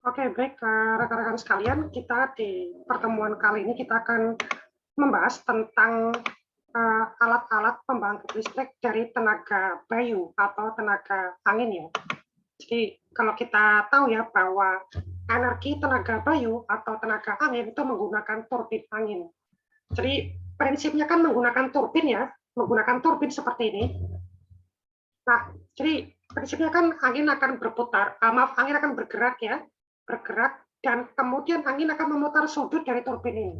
Oke, baik, rekan-rekan sekalian, kita di pertemuan kali ini kita akan membahas tentang alat-alat pembangkit listrik dari tenaga bayu atau tenaga angin ya. Jadi kalau kita tahu ya bahwa energi tenaga bayu atau tenaga angin itu menggunakan turbin angin. Jadi prinsipnya kan menggunakan turbin ya, menggunakan turbin seperti ini. Nah, jadi prinsipnya kan angin akan berputar, angin akan bergerak ya, bergerak dan kemudian angin akan memutar sudut dari turbin ini.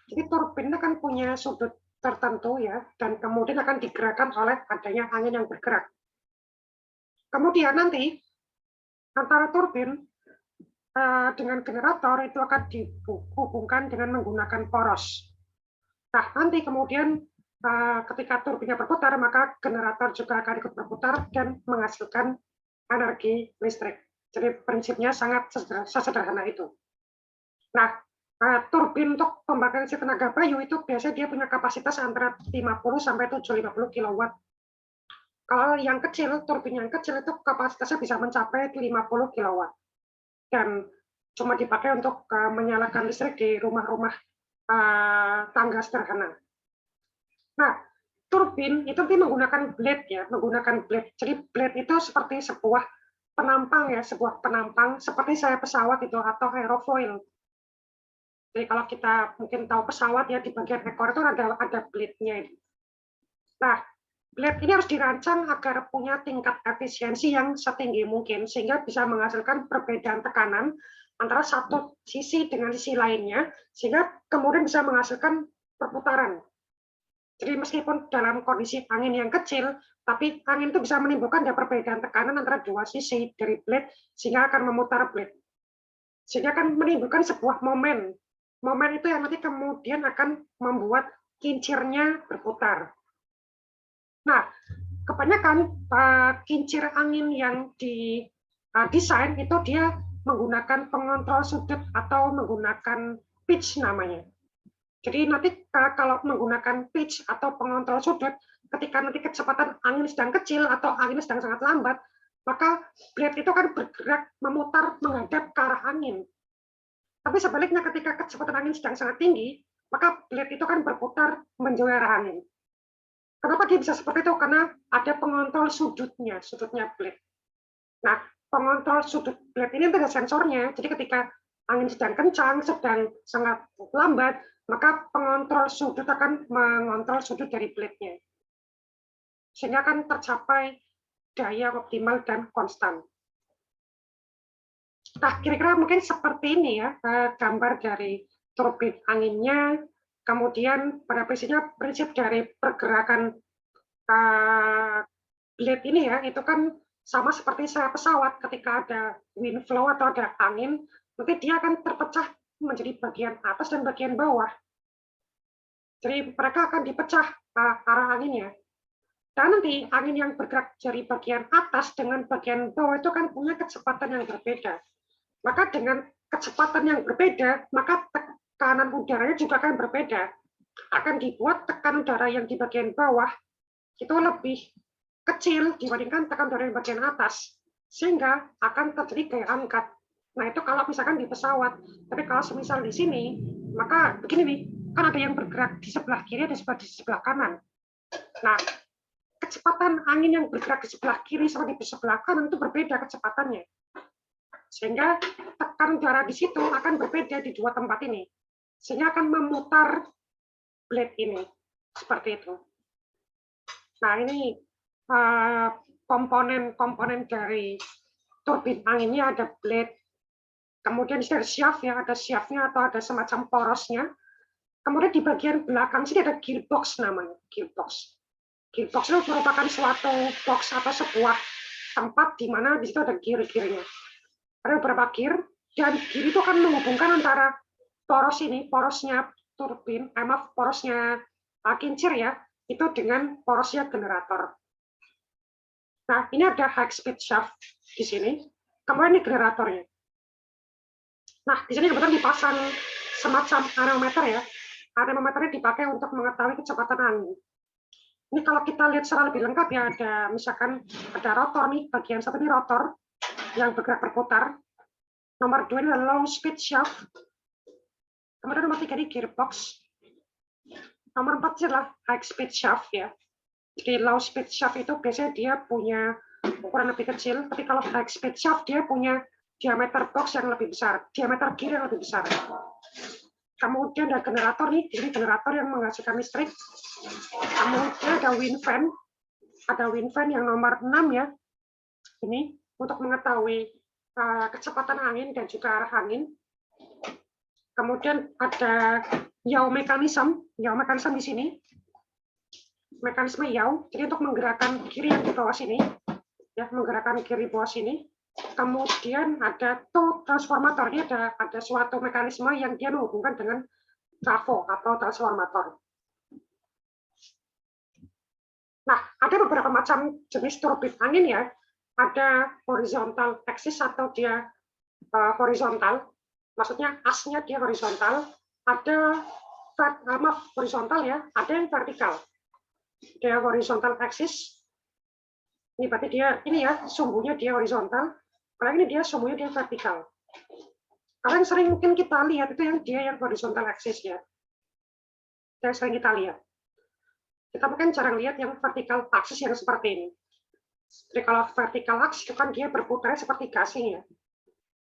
Jadi turbin akan punya sudut tertentu ya, dan kemudian akan digerakkan oleh adanya angin yang bergerak. Kemudian nanti antara turbin dengan generator itu akan dihubungkan dengan menggunakan poros. Nah, nanti kemudian ketika turbinnya berputar, maka generator juga akan ikut berputar dan menghasilkan energi listrik. Jadi prinsipnya sangat sederhana itu. Nah, turbin untuk pembangkit listrik tenaga bayu itu biasanya dia punya kapasitas antara 50 sampai 750 kW. Kalau yang kecil, turbin yang kecil itu kapasitasnya bisa mencapai 50 kW. Dan cuma dipakai untuk menyalakan listrik di rumah-rumah tangga sederhana. Nah, turbin itu nanti menggunakan blade ya, menggunakan blade. Jadi blade itu seperti sebuah penampang ya, sebuah penampang seperti sayap pesawat itu atau aerofoil. Jadi kalau kita mungkin tahu pesawat ya, di bagian ekor itu ada blade-nya. Nah, blade ini harus dirancang agar punya tingkat efisiensi yang setinggi mungkin sehingga bisa menghasilkan perbedaan tekanan antara satu sisi dengan sisi lainnya sehingga kemudian bisa menghasilkan perputaran. Jadi meskipun dalam kondisi angin yang kecil, tapi angin itu bisa menimbulkan perbedaan tekanan antara dua sisi dari blade sehingga akan memutar blade. Sehingga akan menimbulkan sebuah momen. Momen itu yang nanti kemudian akan membuat kincirnya berputar. Nah, kebanyakan kincir angin yang didesain itu dia menggunakan pengontrol sudut atau menggunakan pitch namanya. Jadi nanti kalau menggunakan pitch atau pengontrol sudut, ketika nanti kecepatan angin sedang kecil atau angin sedang sangat lambat, maka blade itu akan bergerak memutar menghadap ke arah angin. Tapi sebaliknya ketika kecepatan angin sedang sangat tinggi, maka blade itu akan berputar menjauhi arah angin. Kenapa dia bisa seperti itu? Karena ada pengontrol sudutnya blade. Nah, pengontrol sudut blade ini ada sensornya. Jadi ketika angin sedang kencang, sedang sangat lambat, maka pengontrol sudut akan mengontrol sudut dari blade-nya. Sehingga akan tercapai daya optimal dan konstan. Nah, kira-kira mungkin seperti ini ya, gambar dari turbin anginnya, kemudian pada prinsip dari pergerakan blade ini ya, itu kan sama seperti sayap pesawat, ketika ada wind flow atau ada angin, nanti dia akan terpecah menjadi bagian atas dan bagian bawah. Jadi mereka akan dipecah arah anginnya. Dan nanti angin yang bergerak dari bagian atas dengan bagian bawah itu kan punya kecepatan yang berbeda. Maka dengan kecepatan yang berbeda, maka tekanan udaranya juga akan berbeda. Akan dibuat tekanan udara yang di bagian bawah itu lebih kecil dibandingkan tekanan udara yang bagian atas. Sehingga akan terjadi gaya angkat. Nah, itu kalau misalkan di pesawat. Tapi kalau semisal di sini, maka begini nih, kan ada yang bergerak di sebelah kiri, ada di sebelah kanan. Nah, kecepatan angin yang bergerak di sebelah kiri sama di sebelah kanan itu berbeda kecepatannya. Sehingga tekanan udara di situ akan berbeda di dua tempat ini. Sehingga akan memutar blade ini. Seperti itu. Nah, ini komponen-komponen dari turbin anginnya ada blade, kemudian ada shaft ya, ada shaftnya atau ada semacam porosnya. Kemudian di bagian belakang sini ada gearbox namanya, gearbox. Gearbox itu merupakan suatu box atau sebuah tempat di mana di situ ada gear-gearnya. Ada beberapa gear dan gear itu akan menghubungkan antara poros ini, porosnya turbin, porosnya kincir ya, itu dengan porosnya generator. Nah, ini ada high speed shaft di sini, kemudian ini generatornya. Nah, di sini kebetulan dipasang semacam anemometer ya. Anemometernya dipakai untuk mengetahui kecepatan angin. Ini kalau kita lihat secara lebih lengkap ya, ada misalkan ada rotor nih, bagian satu ini rotor yang bergerak berputar. Nomor 2 adalah low speed shaft. Kemudian nomor 3 ini gearbox. Nomor 4 adalah high speed shaft ya. Jadi low speed shaft itu biasanya dia punya ukuran lebih kecil, tapi kalau high speed shaft dia punya diameter box yang lebih besar, diameter gear yang lebih besar. Kemudian ada generator nih, ini generator yang menghasilkan listrik. Kemudian ada wind fan yang nomor 6 ya. Ini untuk mengetahui kecepatan angin dan juga arah angin. Kemudian ada yaw mechanism di sini. Mekanisme yaw, jadi untuk menggerakkan kiri yang di bawah sini, ya, menggerakkan kiri bawah sini. Kemudian ada tow transformator, ini ada suatu mekanisme yang dia menghubungkan dengan trafo atau transformator. Nah, ada beberapa macam jenis turbin angin ya. Ada horizontal axis atau dia horizontal, maksudnya asnya dia horizontal. Ada horizontal ya, ada yang vertikal. Dia horizontal axis. Ini berarti dia ini ya sumbunya dia horizontal. Kalau ini dia sumbunya dia vertikal. Kalian sering mungkin kita lihat itu yang horizontal axis ya. Yang sering kita lihat. Kita mungkin jarang lihat yang vertikal axis yang seperti ini. Jadi kalau vertikal axis itu kan dia berputar seperti gasing ya.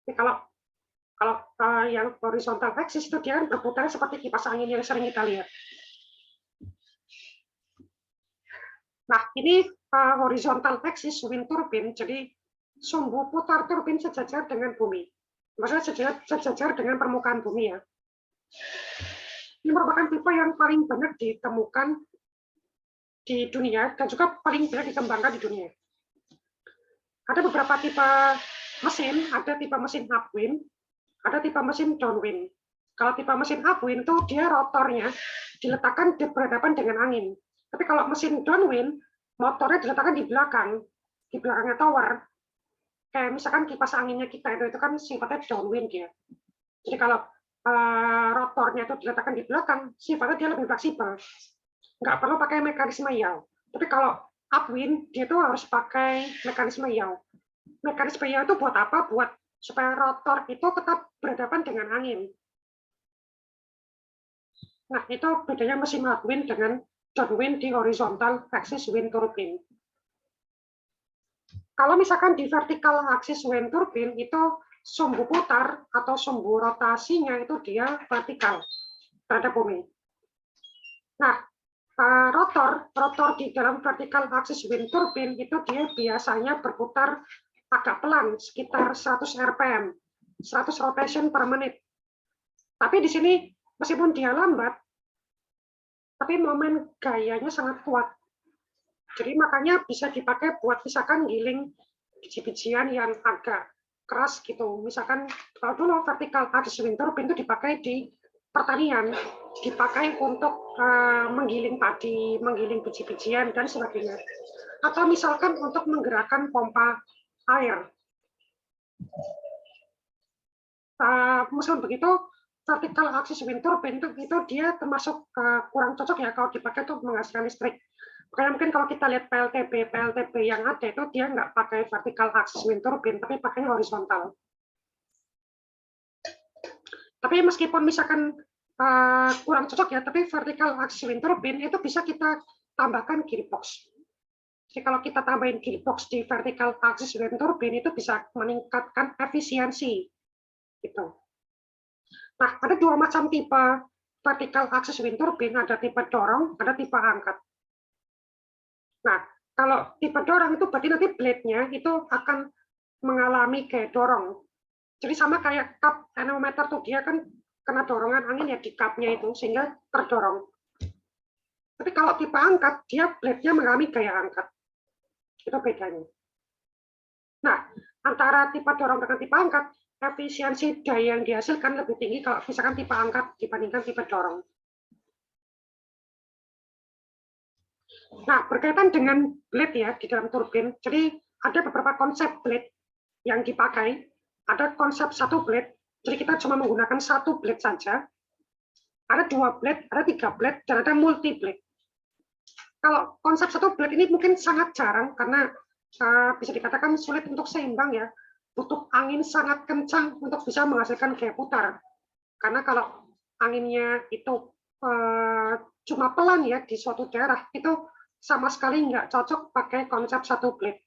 Jadi kalau yang horizontal axis itu dia berputar seperti kipas angin yang sering kita lihat. Nah, ini horizontal axis wind turbine, jadi sumbu putar turbin sejajar dengan bumi. Maksudnya sejajar dengan permukaan bumi ya. Ini merupakan tipe yang paling banyak ditemukan di dunia dan juga paling banyak dikembangkan di dunia. Ada beberapa tipe mesin, ada tipe mesin upwind, ada tipe mesin downwind. Kalau tipe mesin upwind itu dia rotornya diletakkan berhadapan dengan angin. Tapi kalau mesin downwind, motornya diletakkan di belakangnya tower. Kayak misalkan kipas anginnya kita itu kan sifatnya downwind dia. Jadi kalau rotornya itu diletakkan di belakang, sifatnya dia lebih fleksibel. Nggak perlu pakai mekanisme yaw. Tapi kalau upwind, dia tuh harus pakai mekanisme yaw. Mekanisme yaw itu buat apa? Buat supaya rotor itu tetap berhadapan dengan angin. Nah, itu bedanya mesin upwind dengan downwind di horizontal axis wind turbine. Kalau misalkan di vertical axis wind turbine itu sumbu putar atau sumbu rotasinya itu dia vertikal terhadap bumi. Nah, rotor di dalam vertical axis wind turbine itu dia biasanya berputar agak pelan, sekitar 100 rpm, 100 rotation per menit. Tapi di sini meskipun dia lambat, tapi momen gayanya sangat kuat. Jadi makanya bisa dipakai buat misalkan giling biji-bijian yang agak keras gitu. Misalkan kalau dulu vertical axis wind turbine itu dipakai di pertanian, dipakai untuk menggiling padi, menggiling biji-bijian dan sebagainya. Atau misalkan untuk menggerakkan pompa air. Meskipun begitu, vertical axis wind turbine itu dia termasuk kurang cocok ya kalau dipakai untuk menghasilkan listrik. Makanya mungkin kalau kita lihat PLTB yang ada itu dia nggak pakai vertical axis wind turbine, tapi pakai horizontal. Tapi meskipun misalkan kurang cocok ya, tapi vertical axis wind turbine itu bisa kita tambahkan gearbox. Jadi kalau kita tambahin gearbox di vertical axis wind turbine itu bisa meningkatkan efisiensi. Gitu. Nah, ada dua macam tipe vertical axis wind turbine, ada tipe dorong, ada tipe angkat. Nah, kalau tipe dorong itu berarti nanti blade-nya itu akan mengalami gaya dorong. Jadi sama kayak cup anemometer tuh, dia kan kena dorongan angin ya di cup-nya itu sehingga terdorong. Tapi kalau tipe angkat, dia blade-nya mengalami gaya angkat. Itu bedanya. Nah, antara tipe dorong dengan tipe angkat, efisiensi daya yang dihasilkan lebih tinggi kalau misalkan tipe angkat dibandingkan tipe dorong. Nah, berkaitan dengan blade ya di dalam turbin, jadi ada beberapa konsep blade yang dipakai. Ada konsep satu blade, jadi kita cuma menggunakan satu blade saja. Ada 2 blade, ada 3 blade, dan ada multi blade. Kalau konsep satu blade ini mungkin sangat jarang karena bisa dikatakan sulit untuk seimbang ya. butuh angin sangat kencang untuk bisa menghasilkan gaya putar. Karena kalau anginnya itu cuma pelan ya di suatu daerah, itu sama sekali nggak cocok pakai konsep satu blade.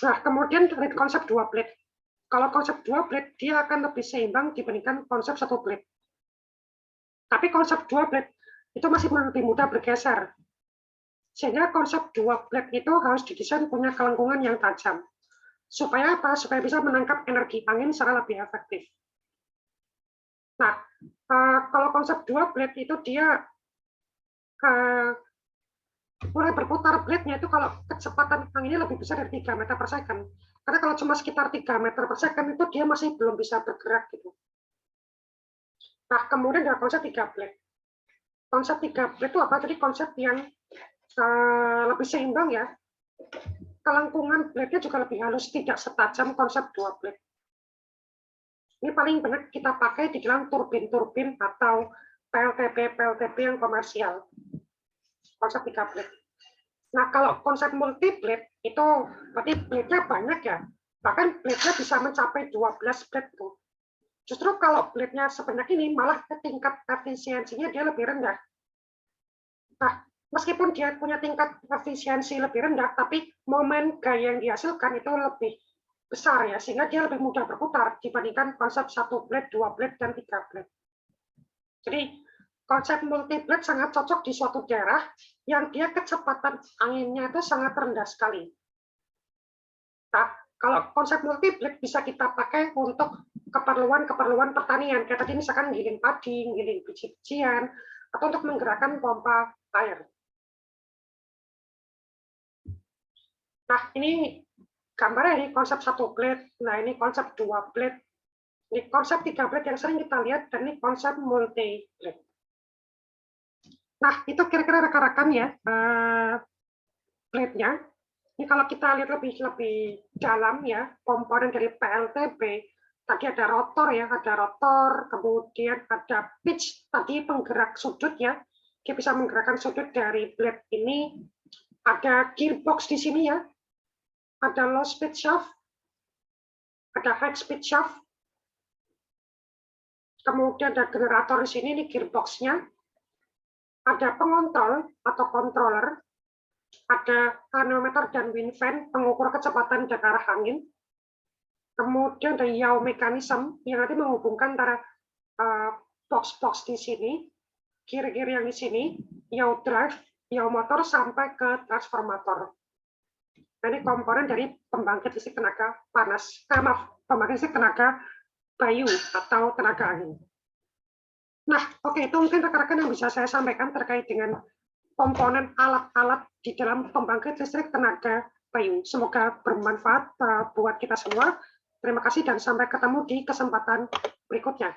Nah, kemudian dari konsep dua blade. Kalau konsep dua blade, dia akan lebih seimbang dibandingkan konsep satu blade. Tapi konsep dua blade itu masih lebih mudah bergeser. Sehingga konsep dua blade itu harus didesain punya kelengkungan yang tajam. Supaya apa? Supaya bisa menangkap energi angin secara lebih efektif. Nah, kalau konsep dua blade itu dia mulai berputar blade-nya itu kalau kecepatan anginnya lebih besar dari 3 meter per second. Karena kalau cuma sekitar 3 meter per second itu dia masih belum bisa bergerak gitu. Nah, kemudian ada konsep 3 blade. Konsep 3 blade itu apa? Jadi konsep yang lebih seimbang ya. Kelengkungan blade-nya juga lebih halus, tidak setajam konsep 2 blade. Ini paling banyak kita pakai di dalam turbin-turbin atau PLTP yang komersial. Konsep 3 blade. Nah, kalau konsep multi blade itu berarti blade-nya banyak ya. Bahkan blade-nya bisa mencapai 12 blade tuh. Justru kalau blade-nya sebanyak ini malah tingkat efisiensinya dia lebih rendah. Nah, meskipun dia punya tingkat efisiensi lebih rendah, tapi momen gaya yang dihasilkan itu lebih besar ya, sehingga dia lebih mudah berputar dibandingkan konsep 1 blade, 2 blade, dan 3 blade. Jadi konsep multi blade sangat cocok di suatu daerah yang dia kecepatan anginnya itu sangat rendah sekali. Nah, kalau konsep multi blade bisa kita pakai untuk keperluan pertanian, kayak tadi misalkan giling padi, giling biji-bijian, atau untuk menggerakkan pompa air. Nah, ini gambarnya ini konsep 1 blade, nah ini konsep 2 blade, ini konsep 3 blade yang sering kita lihat, dan ini konsep multi blade. Nah, itu kira-kira rekan-rekan ya blade-nya. Ini kalau kita lihat lebih dalam ya, komponen dari PLTB, tadi ada rotor ya, kemudian ada pitch, tadi penggerak sudut ya, dia bisa menggerakkan sudut dari blade ini, ada gearbox di sini ya, ada low speed shaft, ada high speed shaft, kemudian ada generator di sini, ini gearbox-nya, ada pengontrol atau controller, ada anemometer dan wind fan, pengukur kecepatan dan arah angin. Kemudian ada yaw mechanism yang nanti menghubungkan antara box-box di sini, gear-gear yang di sini, yaw drive, yaw motor sampai ke transformator. Nah, ini komponen dari pembangkit listrik tenaga panas, pembangkit listrik tenaga bayu atau tenaga angin. Nah, oke, itu mungkin rekan-rekan yang bisa saya sampaikan terkait dengan komponen alat-alat di dalam pembangkit listrik tenaga bayu. Semoga bermanfaat buat kita semua. Terima kasih dan sampai ketemu di kesempatan berikutnya.